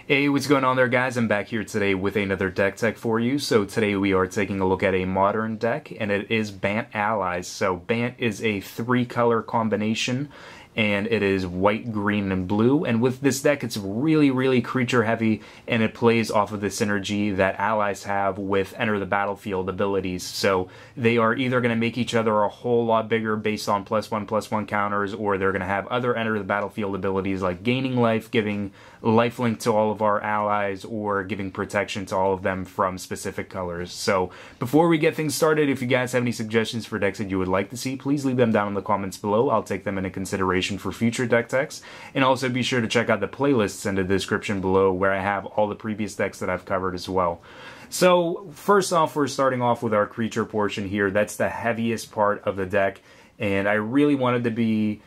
Hey, what's going on there, guys? I'm back here today with another deck tech for you. So today we are taking a look at a modern deck, and it is Bant Allies. So Bant is a 3-color combination, and it is white, green, and blue. And with this deck, it's really creature heavy, and it plays off of the synergy that allies have with enter the battlefield abilities. So they are either going to make each other a whole lot bigger based on +1/+1 counters, or they're going to have other enter the battlefield abilities like gaining life, giving lifelink to all of our allies, or giving protection to all of them from specific colors. So before we get things started, if you guys have any suggestions for decks that you would like to see, please leave them down in the comments below. I'll take them into consideration for future deck techs. And also be sure to check out the playlists in the description below where I have all the previous decks that I've covered as well. So first off, we're starting off with our creature portion here. That's the heaviest part of the deck, and I really wanted to be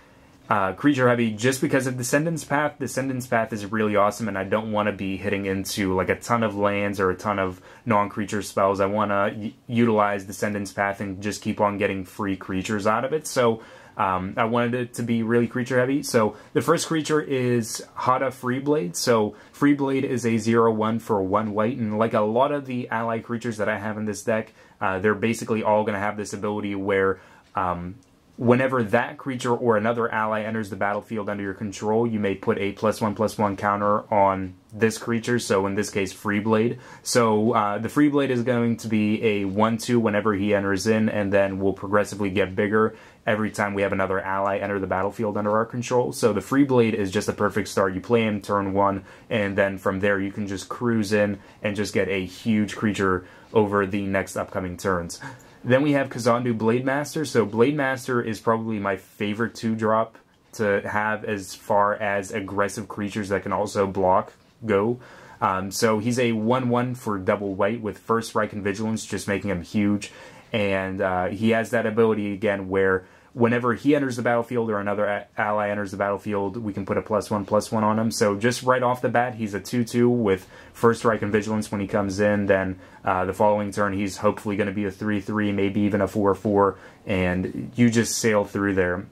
creature heavy just because of Descendants Path. Descendants Path is really awesome, and I don't want to be hitting into like a ton of lands or a ton of non-creature spells. I want to utilize Descendants Path and just keep on getting free creatures out of it. So I wanted it to be really creature heavy. So the first creature is Hada Freeblade. So Freeblade is a 0/1 for 1 white, and like a lot of the ally creatures that I have in this deck, they're basically all going to have this ability where whenever that creature or another ally enters the battlefield under your control, you may put a +1/+1 counter on this creature, so in this case, Freeblade. So the Freeblade is going to be a 1/2 whenever he enters in, and then will progressively get bigger every time we have another ally enter the battlefield under our control. So the Freeblade is just a perfect start. You play him turn 1, and then from there you can just cruise in and just get a huge creature over the next upcoming turns. Then we have Kazandu Blademaster. So Blademaster is probably my favorite 2-drop to have as far as aggressive creatures that can also block go. So he's a 1/1 for double white with First Strike and Vigilance, just making him huge. And he has that ability again where whenever he enters the battlefield or another ally enters the battlefield, we can put a +1/+1 on him. So just right off the bat, he's a 2/2 with First Strike and Vigilance when he comes in. Then the following turn, he's hopefully going to be a 3/3, maybe even a 4/4, and you just sail through there.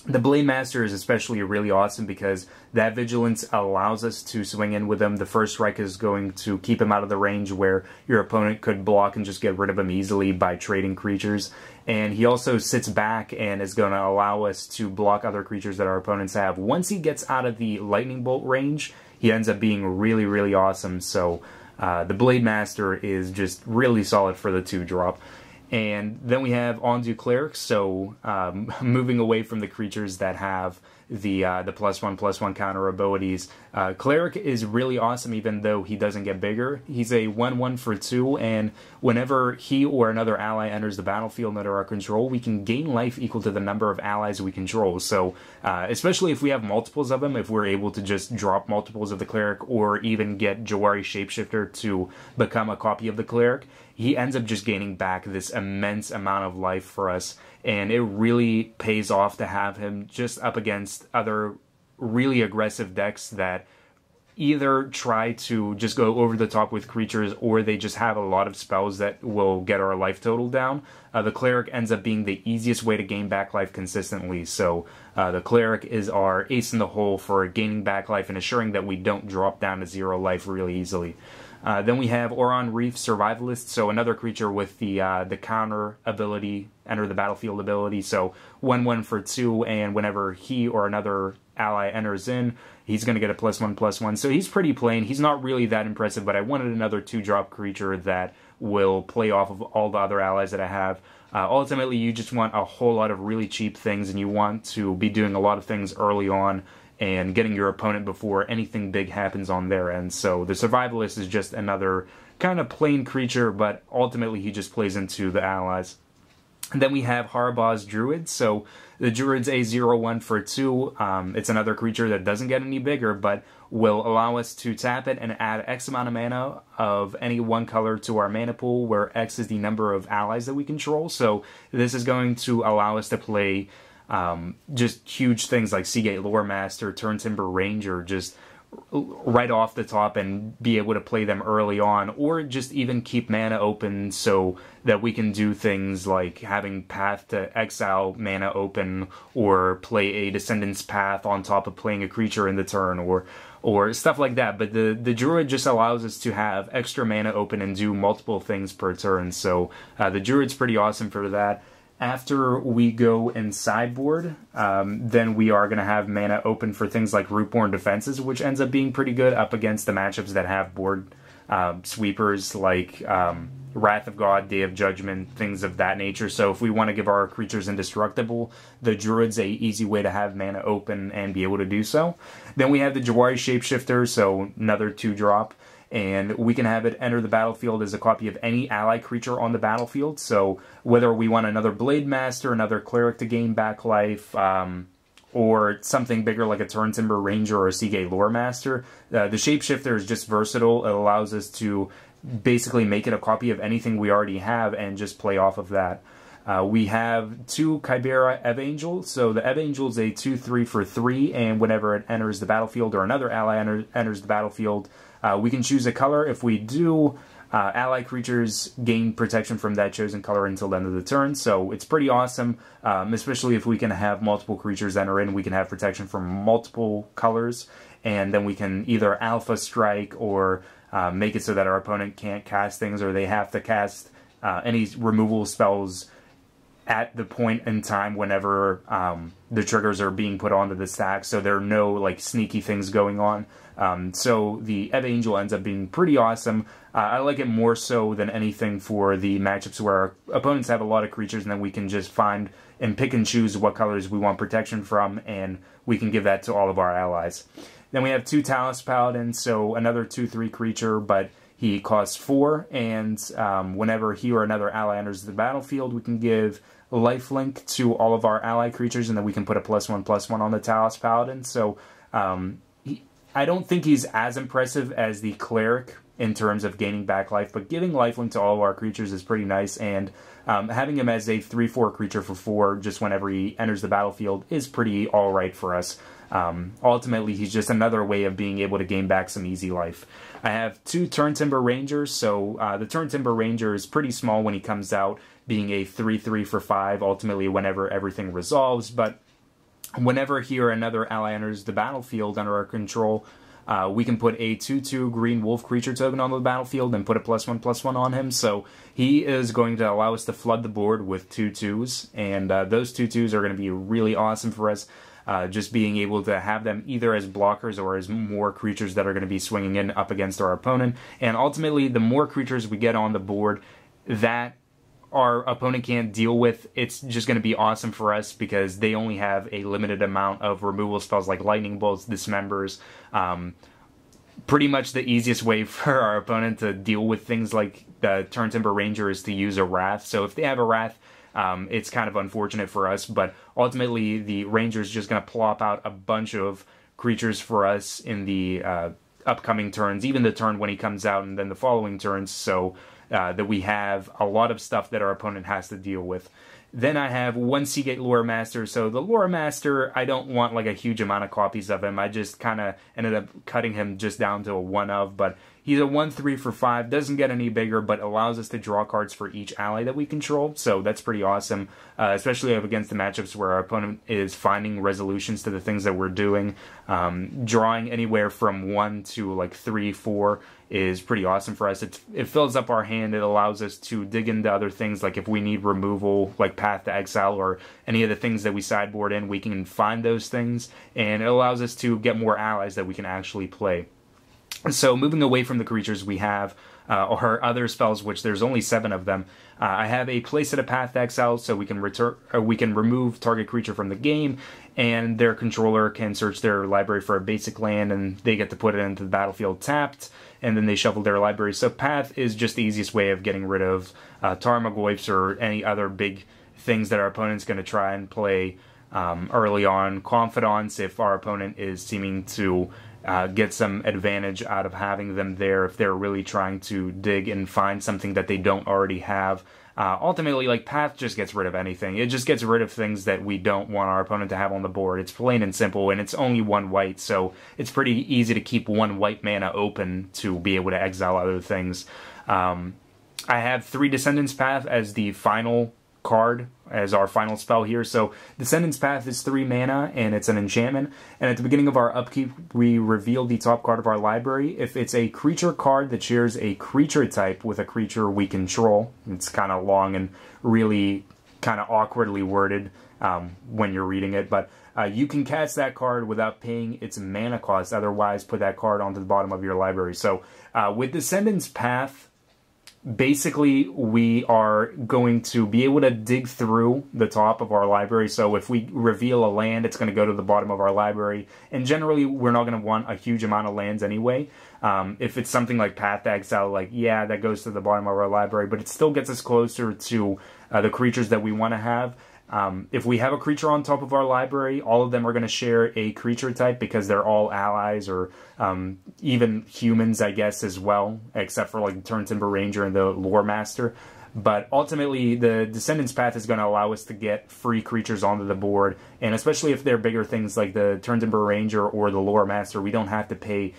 The Blademaster is especially really awesome because that Vigilance allows us to swing in with him. The First Strike is going to keep him out of the range where your opponent could block and just get rid of him easily by trading creatures. And he also sits back and is going to allow us to block other creatures that our opponents have. Once he gets out of the Lightning Bolt range, he ends up being really awesome. So the Blademaster is just really solid for the 2-drop. And then we have Ondu Cleric, so moving away from the creatures that have the +1/+1 counter abilities. Cleric is really awesome even though he doesn't get bigger. He's a 1/1 for 2, and whenever he or another ally enters the battlefield under our control, we can gain life equal to the number of allies we control. So especially if we have multiples of them, if we're able to just drop multiples of the Cleric or even get Jwari Shapeshifter to become a copy of the Cleric, he ends up just gaining back this immense amount of life for us, and it really pays off to have him just up against other really aggressive decks that either try to just go over the top with creatures or they just have a lot of spells that will get our life total down. The Cleric ends up being the easiest way to gain back life consistently, so the Cleric is our ace in the hole for gaining back life and assuring that we don't drop down to 0 life really easily. Then we have Oran-Rief Survivalist, so another creature with the counter ability, enter the battlefield ability, so 1/1 for 2, and whenever he or another ally enters in, he's going to get a +1/+1, so he's pretty plain. He's not really that impressive, but I wanted another 2-drop creature that will play off of all the other allies that I have. Ultimately, you just want a whole lot of really cheap things, and you want to be doing a lot of things early on and getting your opponent before anything big happens on their end. So the Survivalist is just another kind of plain creature, but ultimately he just plays into the allies. And then we have Harabaz Druid. So the Druid's a 0/1 for 2. It's another creature that doesn't get any bigger, but will allow us to tap it and add X amount of mana of any one color to our mana pool, where X is the number of allies that we control. So this is going to allow us to play just huge things like Sea Gate Loremaster, Turntimber Ranger, just right off the top and be able to play them early on, or just even keep mana open so that we can do things like having Path to Exile mana open, or play a Descendants Path on top of playing a creature in the turn, or stuff like that. But the Druid just allows us to have extra mana open and do multiple things per turn, so the Druid's pretty awesome for that. After we go in Sideboard, then we are going to have mana open for things like Rootborn Defenses, which ends up being pretty good up against the matchups that have board sweepers like Wrath of God, Day of Judgment, things of that nature. So if we want to give our creatures indestructible, the Druid's a easy way to have mana open and be able to do so. Then we have the Jwari Shapeshifter, so another 2-drop. And we can have it enter the battlefield as a copy of any ally creature on the battlefield. So whether we want another Blademaster, another Cleric to gain back life, or something bigger like a Turntimber Ranger or a Sea Gate Loremaster, the Shapeshifter is just versatile. It allows us to basically make it a copy of anything we already have and just play off of that. We have 2 Kabira Evangel. So the Evangel is a 2/3 for 3, and whenever it enters the battlefield or another ally enters the battlefield, we can choose a color. If we do, ally creatures gain protection from that chosen color until the end of the turn, so it's pretty awesome, especially if we can have multiple creatures enter in. We can have protection from multiple colors, and then we can either alpha strike or make it so that our opponent can't cast things, or they have to cast any removal spells at the point in time whenever the triggers are being put onto the stack, so there are no like sneaky things going on. So the Evangel ends up being pretty awesome. I like it more so than anything for the matchups where our opponents have a lot of creatures, and then we can just find and pick and choose what colors we want protection from, and we can give that to all of our allies. Then we have 2 Talus Paladin, so another 2/3 creature, but he costs 4, and whenever he or another ally enters the battlefield, we can give lifelink to all of our ally creatures, and then we can put a +1/+1 on the Talus Paladin. So I don't think he's as impressive as the Cleric in terms of gaining back life, but giving lifelink to all of our creatures is pretty nice, and having him as a 3/4 creature for 4 just whenever he enters the battlefield is pretty alright for us. Ultimately, he's just another way of being able to gain back some easy life. I have 2 Turntimber Rangers, so the Turntimber Ranger is pretty small when he comes out, being a 3/3 for 5, ultimately whenever everything resolves, but whenever he or another ally enters the battlefield under our control, we can put a 2/2 green wolf creature token on the battlefield and put a +1/+1 on him, so he is going to allow us to flood the board with 2/2s, and those 2/2s are going to be really awesome for us. Just being able to have them either as blockers or as more creatures that are going to be swinging in up against our opponent. And ultimately, the more creatures we get on the board that our opponent can't deal with, it's just going to be awesome for us because they only have a limited amount of removal spells like Lightning Bolts, Dismembers. Pretty much the easiest way for our opponent to deal with things like the Turntimber Ranger is to use a Wrath. So if they have a Wrath, it's kind of unfortunate for us, but ultimately the Ranger is just going to plop out a bunch of creatures for us in the upcoming turns, even the turn when he comes out and then the following turns, so that we have a lot of stuff that our opponent has to deal with. Then I have 1 Sea Gate Loremaster. So the Loremaster, I don't want like a huge amount of copies of him. I just kind of ended up cutting him just down to a 1 of, but he's a 1/3 for 5, doesn't get any bigger, but allows us to draw cards for each ally that we control, so that's pretty awesome, especially up against the matchups where our opponent is finding resolutions to the things that we're doing. Drawing anywhere from 1 to like 3, 4 is pretty awesome for us. It fills up our hand. It allows us to dig into other things, like if we need removal, like Path to Exile, or any of the things that we sideboard in, we can find those things, and it allows us to get more allies that we can actually play. So moving away from the creatures we have, or other spells, which there's only 7 of them, I have a Place at a Path to Exile, so we can remove target creature from the game, and their controller can search their library for a basic land, and they get to put it into the battlefield tapped, and then they shuffle their library. So Path is just the easiest way of getting rid of Tarmogoyfs or any other big things that our opponent's going to try and play early on. Confidants, if our opponent is seeming to get some advantage out of having them there, if they're really trying to dig and find something that they don't already have. Ultimately, like, Path just gets rid of anything. It just gets rid of things that we don't want our opponent to have on the board. It's plain and simple, and it's only 1 white, so it's pretty easy to keep 1 white mana open to be able to exile other things. I have 3 Descendants Path as the final card, as our final spell here. So Descendants Path is 3 mana, and it's an enchantment. And at the beginning of our upkeep, we reveal the top card of our library. If it's a creature card that shares a creature type with a creature we control, it's kind of long and really kind of awkwardly worded when you're reading it, but you can cast that card without paying its mana cost. Otherwise, put that card onto the bottom of your library. So with Descendants Path, basically, we are going to be able to dig through the top of our library. So if we reveal a land, it's going to go to the bottom of our library. And generally, we're not going to want a huge amount of lands anyway. If it's something like Path to Exile, like, yeah, that goes to the bottom of our library, but it still gets us closer to the creatures that we want to have. If we have a creature on top of our library, all of them are going to share a creature type because they're all allies, or even humans, I guess, as well, except for like the Turntimber Ranger and the Loremaster. But ultimately, the Descendants Path is going to allow us to get free creatures onto the board, and especially if they're bigger things like the Turntimber Ranger or the Loremaster, we don't have to pay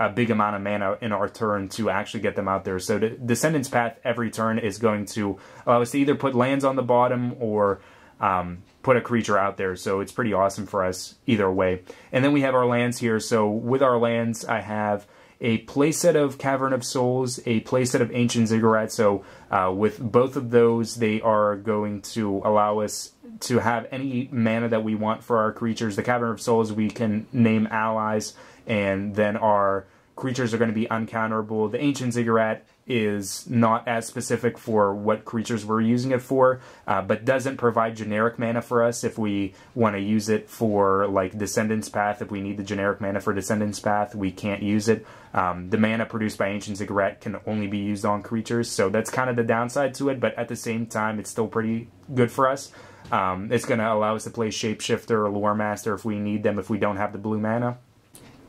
a big amount of mana in our turn to actually get them out there. So the Descendants Path every turn is going to allow us to either put lands on the bottom or put a creature out there. So it's pretty awesome for us either way. And then we have our lands here. So with our lands, I have a playset of Cavern of Souls, a playset of Ancient Ziggurat. So with both of those, they are going to allow us to have any mana that we want for our creatures. The Cavern of Souls, we can name allies, and then our creatures are going to be uncounterable. The Ancient Ziggurat is not as specific for what creatures we're using it for, but doesn't provide generic mana for us if we want to use it for, like, Descendants Path. If we need the generic mana for Descendants Path, we can't use it. The mana produced by Ancient Ziggurat can only be used on creatures, so that's kind of the downside to it, but at the same time, it's still pretty good for us. It's going to allow us to play Shapeshifter or Loremaster if we need them, if we don't have the blue mana.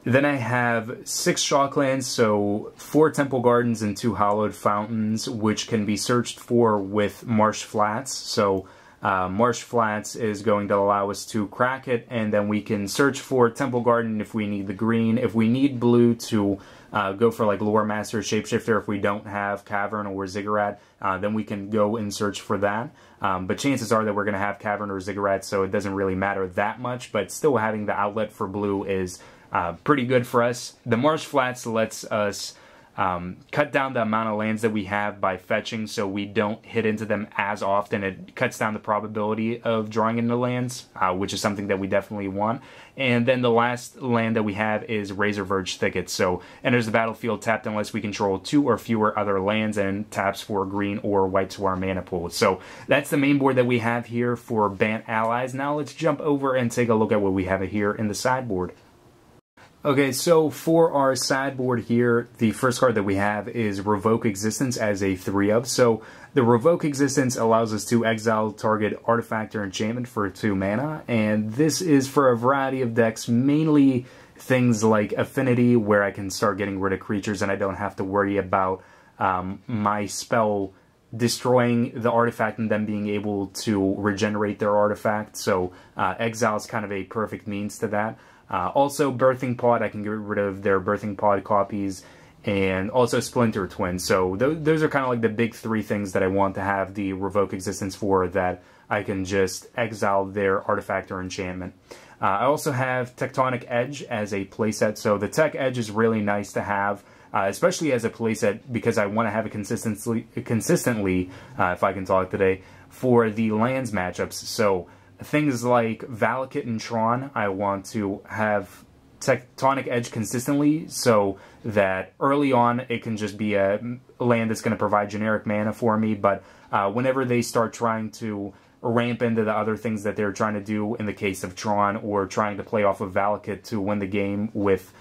Then I have 6 Shocklands, so 4 Temple Gardens and 2 Hallowed Fountains, which can be searched for with Marsh Flats. So Marsh Flats is going to allow us to crack it, and then we can search for Temple Garden if we need the green. If we need blue to go for like Loremaster, Shapeshifter, if we don't have Cavern or Ziggurat, then we can go and search for that. But chances are that we're going to have Cavern or Ziggurat, so it doesn't really matter that much, but still having the outlet for blue is pretty good for us. The Marsh Flats lets us cut down the amount of lands that we have by fetching, so we don't hit into them as often. It cuts down the probability of drawing into lands, which is something that we definitely want. And then the last land that we have is Razorverge Thicket. So enters the battlefield tapped unless we control 2 or fewer other lands, and taps for green or white to our mana pool. So that's the main board that we have here for Bant allies. Now let's jump over and take a look at what we have here in the sideboard. Okay, so for our sideboard here, the first card that we have is Revoke Existence as a 3-of. So the Revoke Existence allows us to exile target artifact or enchantment for 2 mana, and this is for a variety of decks, mainly things like Affinity, where I can start getting rid of creatures and I don't have to worry about my spell destroying the artifact and them being able to regenerate their artifact. So Exile is kind of a perfect means to that. Also, Birthing Pod, I can get rid of their Birthing Pod copies, and also Splinter Twin. So those are kind of like the big 3 things that I want to have the Revoke Existence for, that I can just exile their artifact or enchantment. I also have Tectonic Edge as a playset. So the Tech Edge is really nice to have, especially as a playset, because I want to have it consistently, if I can talk today, for the lands matchups. So things like Valakut and Tron, I want to have Tectonic Edge consistently, so that early on it can just be a land that's going to provide generic mana for me, but whenever they start trying to ramp into the other things that they're trying to do, in the case of Tron, or trying to play off of Valakut to win the game with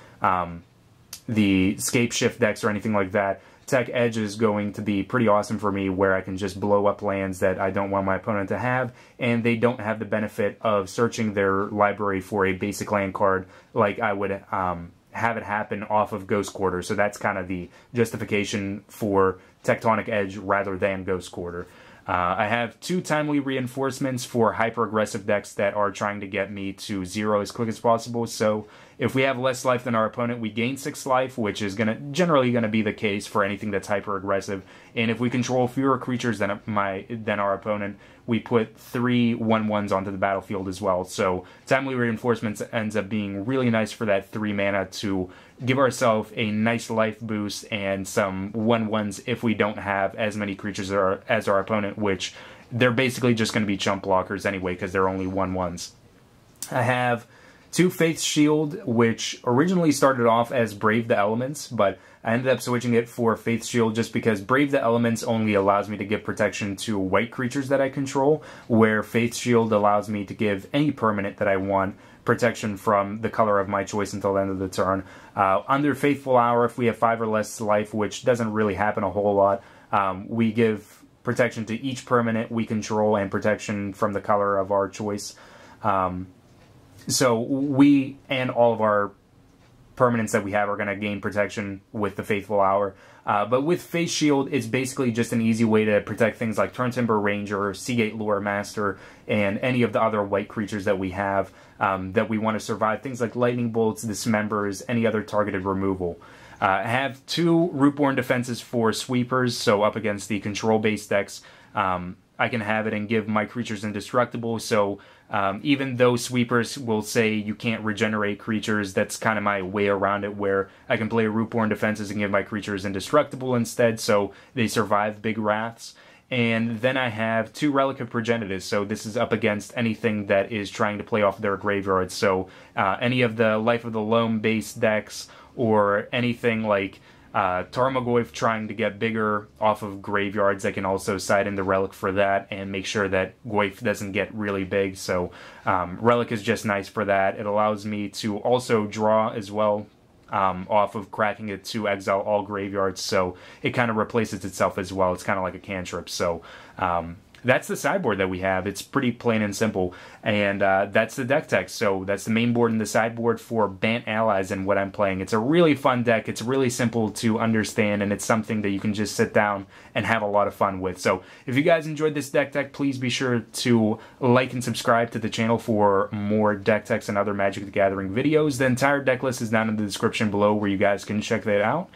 the Scape Shift decks or anything like that, Tech Edge is going to be pretty awesome for me, where I can just blow up lands that I don't want my opponent to have, and they don't have the benefit of searching their library for a basic land card like I would have it happen off of Ghost Quarter. So that's kind of the justification for Tectonic Edge rather than Ghost Quarter. I have 2 timely reinforcements for hyper-aggressive decks that are trying to get me to 0 as quick as possible. So if we have less life than our opponent, we gain 6 life, which is generally going to be the case for anything that's hyper-aggressive. And if we control fewer creatures than our opponent, we put 3 1/1s onto the battlefield as well. So timely reinforcements ends up being really nice for that 3 mana to give ourselves a nice life boost and some 1/1s if we don't have as many creatures as our opponent, which they're basically just going to be chump blockers anyway because they're only 1/1s. I have 2 Faith Shield, which originally started off as Brave the Elements, but I ended up switching it for Faith Shield just because Brave the Elements only allows me to give protection to white creatures that I control, where Faith Shield allows me to give any permanent that I want protection from the color of my choice until the end of the turn. Under Faithful Hour, if we have 5 or less life, which doesn't really happen a whole lot, we give protection to each permanent we control and protection from the color of our choice. So we and all of our permanents that we have are going to gain protection with the Faithful Hour. But with Faith Shield, it's basically just an easy way to protect things like Turntimber Ranger, Sea Gate Loremaster, and any of the other white creatures that we have that we want to survive. Things like Lightning Bolts, Dismembers, any other targeted removal. I have 2 Rootborn Defenses for sweepers, so up against the control-based decks, I can have it and give my creatures indestructible, so even though sweepers will say you can't regenerate creatures, that's kind of my way around it, where I can play Rootborn Defenses and give my creatures indestructible instead, so they survive big wraths. And then I have 2 Relic of Progenitus, so this is up against anything that is trying to play off their graveyards, so any of the Life of the Loam-based decks, or anything like Tarmogoyf trying to get bigger off of graveyards, I can also side in the Relic for that and make sure that Goyf doesn't get really big. So Relic is just nice for that. It allows me to also draw as well off of cracking it to exile all graveyards, so it kind of replaces itself as well. It's kind of like a cantrip. So that's the sideboard that we have. It's pretty plain and simple, and that's the deck text. So that's the main board and the sideboard for Bant allies and what I'm playing. It's a really fun deck. It's really simple to understand, and it's something that you can just sit down and have a lot of fun with. So if you guys enjoyed this deck tech, please be sure to like and subscribe to the channel for more deck techs and other Magic the Gathering videos. The entire deck list is down in the description below where you guys can check that out.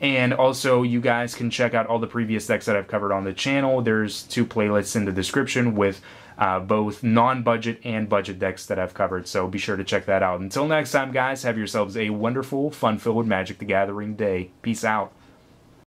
And also, you guys can check out all the previous decks that I've covered on the channel. There's 2 playlists in the description with both non-budget and budget decks that I've covered, so be sure to check that out. Until next time, guys, have yourselves a wonderful, fun-filled Magic the Gathering day. Peace out.